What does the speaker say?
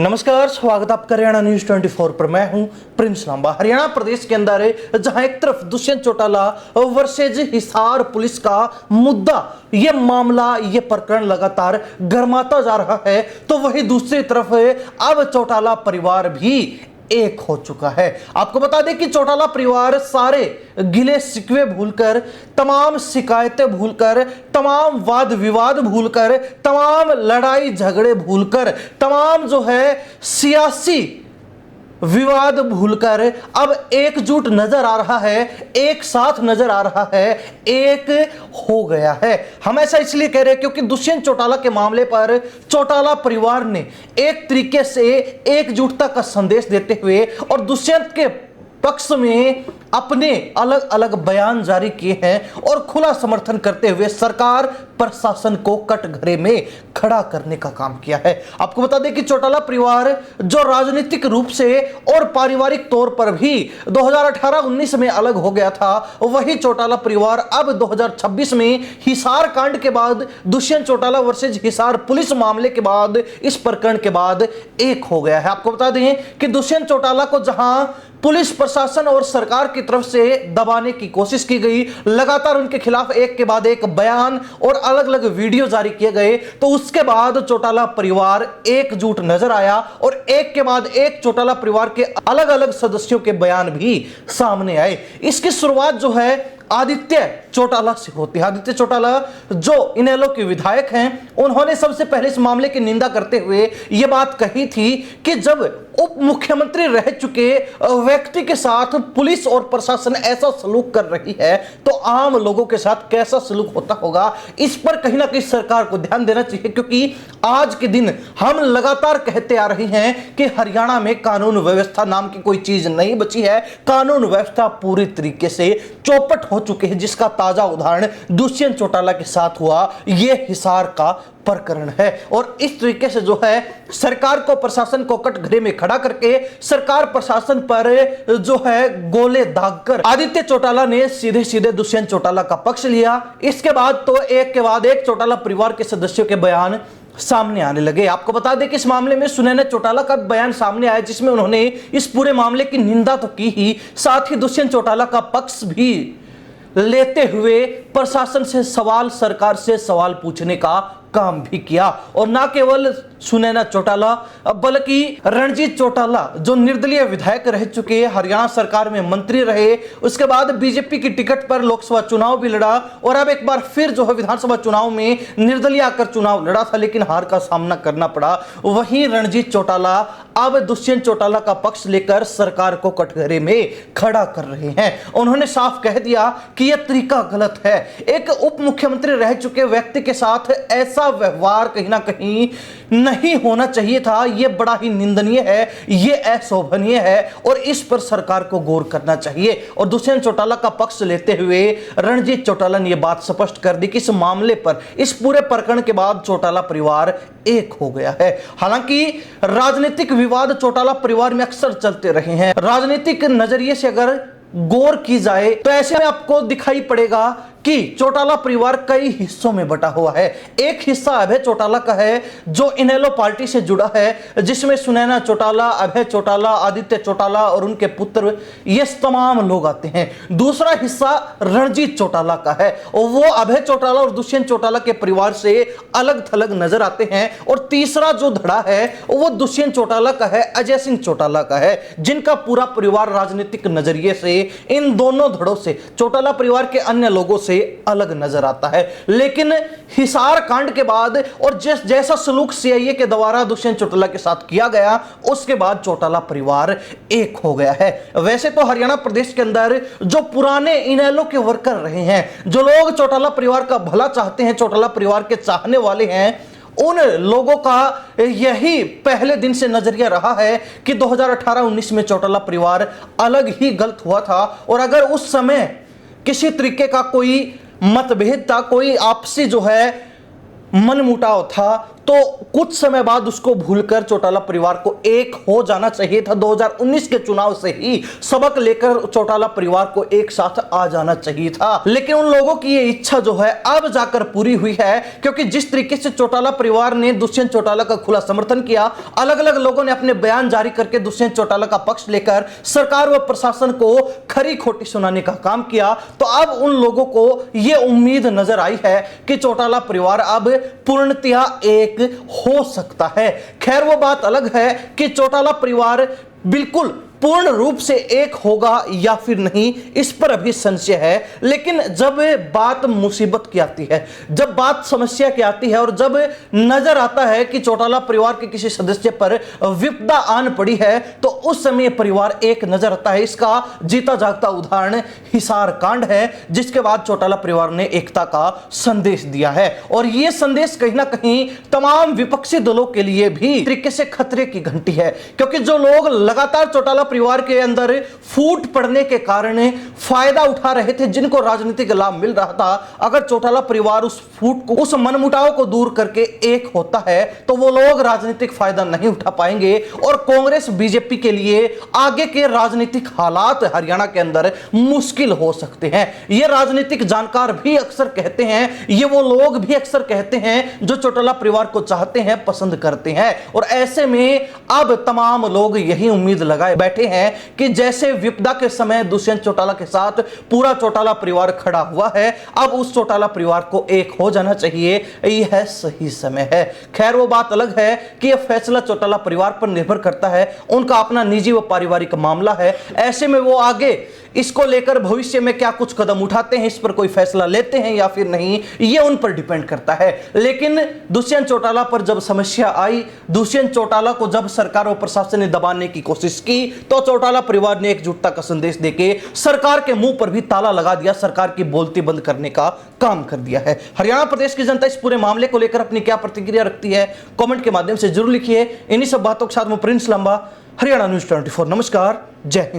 नमस्कार, स्वागत आपका हरियाणा न्यूज 24 पर। मैं हूं प्रिंस लांबा। हरियाणा प्रदेश के अंदर जहां एक तरफ दुष्यंत चौटाला वर्सेज हिसार पुलिस का मुद्दा, ये मामला, ये प्रकरण लगातार गर्माता जा रहा है, तो वहीं दूसरी तरफ अब चौटाला परिवार भी एक हो चुका है। आपको बता दें कि चौटाला परिवार सारे गिले शिकवे भूलकर, तमाम शिकायतें भूलकर, तमाम वाद विवाद भूलकर, तमाम लड़ाई झगड़े भूलकर, तमाम जो है सियासी विवाद भूलकर अब एकजुट नजर आ रहा है, एक साथ नजर आ रहा है, एक हो गया है। हम ऐसा इसलिए कह रहे हैं क्योंकि दुष्यंत चौटाला के मामले पर चौटाला परिवार ने एक तरीके से एकजुटता का संदेश देते हुए और दुष्यंत के पक्ष में अपने अलग अलग बयान जारी किए हैं और खुला समर्थन करते हुए सरकार प्रशासन को कटघरे में खड़ा करने का काम किया है। आपको बता दें कि चौटाला परिवार जो राजनीतिक रूप से और पारिवारिक तौर पर भी 2018-19 में अलग हो गया था, वही चौटाला परिवार अब 2026 में हिसार कांड के बाद, दुष्यंत चौटाला वर्सेज हिसार पुलिस मामले के बाद, इस प्रकरण के बाद एक हो गया है। आपको बता दें कि दुष्यंत चौटाला को जहां पुलिस प्रशासन और सरकार की तरफ से दबाने की कोशिश की गई, लगातार उनके खिलाफ एक के बाद एक बयान और अलग अलग वीडियो जारी किए गए, तो उसके बाद चौटाला परिवार एकजुट नजर आया और एक के बाद एक चौटाला परिवार के अलग अलग सदस्यों के बयान भी सामने आए। इसकी शुरुआत जो है आदित्य चौटाला से होती है। आदित्य चौटाला जो इनेलो के विधायक हैं, उन्होंने सबसे पहले इस मामले की निंदा करते हुए यह बात कही थी कि जब उप मुख्यमंत्री रह चुके व्यक्ति के साथ पुलिस और प्रशासन ऐसा सलूक कर रही है, तो आम लोगों के साथ कैसा सलूक होता होगा। इस पर कहीं ना कहीं सरकार को ध्यान देना चाहिए, क्योंकि आज के दिन हम लगातार कहते आ रहे हैं कि हरियाणा में कानून व्यवस्था नाम की कोई चीज नहीं बची है। कानून व्यवस्था पूरी तरीके से चौपट हो चुके हैं, जिसका ताजा उदाहरण दुष्यंत चौटाला के साथ हुआ, यह हिसार का प्रकरण है। और इस तरीके से जो है सरकार को, प्रशासन को कटघरे में खड़ा करके सरकार प्रशासन पर जो है गोले दागकर आदित्य चौटाला ने सीधे सीधे दुष्यंत चौटाला का पक्ष लिया। इसके बाद तो एक के बाद एक चौटाला परिवार के सदस्यों के बयान सामने आने लगे। आपको बता दें कि इस मामले में सुनैना चौटाला का बयान सामने आया, जिसमें उन्होंने इस पूरे मामले की निंदा तो की ही, साथ ही दुष्यंत चौटाला का पक्ष भी लेते हुए प्रशासन से सवाल, सरकार से सवाल पूछने का काम भी किया। और ना केवल सुनैना चौटाला बल्कि रणजीत चौटाला जो निर्दलीय विधायक रह चुके, हरियाणा सरकार में मंत्री रहे, उसके बाद बीजेपी की टिकट पर लोकसभा चुनाव भी लड़ा और अब एक बार फिर जो है विधानसभा चुनाव में निर्दलीय आकर चुनाव लड़ा था, लेकिन हार का सामना करना पड़ा। वहीं रणजीत चौटाला अब दुष्यंत चौटाला का पक्ष लेकर सरकार को कटघरे में खड़ा कर रहे हैं। उन्होंने साफ कह दिया कि यह तरीका गलत है। एक उप मुख्यमंत्री रह चुके व्यक्ति के साथ ऐसा व्यवहार कहीं ना कहीं नहीं होना चाहिए था। यह बड़ा ही निंदनीय है, यह अशोभनीय है और इस पर सरकार को गौर करना चाहिए। और दुष्यंत चौटाला का पक्ष लेते हुए रणजीत चौटाला ने यह बात स्पष्ट कर दी कि इस मामले पर, इस पूरे प्रकरण के बाद चौटाला परिवार एक हो गया है। हालांकि राजनीतिक विवाद चौटाला परिवार में अक्सर चलते रहे हैं। राजनीतिक नजरिए से अगर गौर की जाए तो ऐसे में आपको दिखाई पड़ेगा कि चौटाला परिवार कई हिस्सों में बटा हुआ है। एक हिस्सा अभय चौटाला का है जो इनेलो पार्टी से जुड़ा है, जिसमें सुनैना चौटाला, अभय चौटाला, आदित्य चौटाला और उनके पुत्र, ये तमाम लोग आते हैं। दूसरा हिस्सा रणजीत चौटाला का है और वो अभय चौटाला और दुष्यंत चौटाला के परिवार से अलग थलग नजर आते हैं। और तीसरा जो धड़ा है वो दुष्यंत चौटाला का है, अजय सिंह चौटाला का है, जिनका पूरा परिवार राजनीतिक नजरिए से इन दोनों धड़ों से, चौटाला परिवार के अन्य लोगों से अलग नजर आता है। लेकिन हिसार कांड के बाद और जैसा सलूक सीआईए के द्वारा दुष्यंत चौटाला के साथ किया गया, उसके बाद चौटाला परिवार एक हो गया है। वैसे तो हरियाणा प्रदेश के अंदर जो पुराने इनेलो के वर्कर रहे हैं, जो लोग चौटाला परिवार का भला चाहते हैं, चौटाला परिवार के चाहने वाले हैं, उन लोगों का यही पहले दिन से नजरिया रहा है कि 2018-19 में चौटाला परिवार अलग ही गलत हुआ था। और अगर उस समय किसी तरीके का कोई मतभेद था, कोई आपसी जो है मनमुटाव था, तो कुछ समय बाद उसको भूलकर चौटाला परिवार को एक हो जाना चाहिए था। 2019 के चुनाव से ही सबक लेकर चौटाला परिवार को एक साथ आ जाना चाहिए था, लेकिन उन लोगों की ये इच्छा जो है अब जाकर पूरी हुई है, क्योंकि जिस तरीके से चौटाला परिवार ने दुष्यंत चौटाला का खुला समर्थन किया, अलग अलग लोगों ने अपने बयान जारी करके दुष्यंत चौटाला का पक्ष लेकर सरकार व प्रशासन को खरी खोटी सुनाने का काम किया, तो अब उन लोगों को यह उम्मीद नजर आई है कि चौटाला परिवार अब पूर्णतया एक हो सकता है। खैर वो बात अलग है कि चौटाला परिवार बिल्कुल पूर्ण रूप से एक होगा या फिर नहीं, इस पर अभी संशय है। लेकिन जब बात मुसीबत की आती है, जब बात समस्या की आती है और जब नजर आता है कि चौटाला परिवार के किसी सदस्य पर विपदा आन पड़ी है, तो उस समय परिवार एक नजर आता है। इसका जीता जागता उदाहरण हिसार कांड है, जिसके बाद चौटाला परिवार ने एकता का संदेश दिया है। और यह संदेश कहीं ना कहीं तमाम विपक्षी दलों के लिए भी तरीके से खतरे की घंटी है, क्योंकि जो लोग लगातार चौटाला परिवार के अंदर फूट पड़ने के कारण फायदा उठा रहे थे, जिनको राजनीतिक लाभ मिल रहा था, अगर चौटाला परिवार उस फूट को, उस मनमुटाव को दूर करके एक होता है, तो वो लोग राजनीतिक फायदा नहीं उठा पाएंगे और कांग्रेस बीजेपी के लिए आगे के राजनीतिक हालात हरियाणा के अंदर मुश्किल हो सकते हैं। ये राजनीतिक जानकार भी अक्सर कहते हैं, ये वो लोग भी अक्सर कहते हैं जो चौटाला परिवार को चाहते हैं, पसंद करते हैं। और ऐसे में अब तमाम लोग यही उम्मीद लगाए बैठे हैं कि जैसे विपदा के समय दुष्यंत चौटाला के साथ पूरा चौटाला परिवार खड़ा हुआ है, अब उस चौटाला परिवार को एक हो जाना चाहिए, यह सही समय है। खैर वो बात अलग है कि यह फैसला चौटाला परिवार पर निर्भर करता है, उनका अपना निजी व पारिवारिक मामला है। ऐसे में वो आगे इसको लेकर भविष्य में क्या कुछ कदम उठाते हैं, इस पर कोई फैसला लेते हैं या फिर नहीं, यह उन पर डिपेंड करता है। लेकिन दुष्यंत चौटाला पर जब समस्या आई, दुष्यंत चौटाला को जब सरकार और प्रशासन ने दबाने की कोशिश की, तो चौटाला परिवार ने एकजुटता का संदेश देके सरकार के मुंह पर भी ताला लगा दिया, सरकार की बोलती बंद करने का काम कर दिया है। हरियाणा प्रदेश की जनता इस पूरे मामले को लेकर अपनी क्या प्रतिक्रिया रखती है, कमेंट के माध्यम से जरूर लिखिए। इन्हीं सब बातों के साथ मैं प्रिंस लांबा, हरियाणा न्यूज़ 24। नमस्कार, जय हिंद।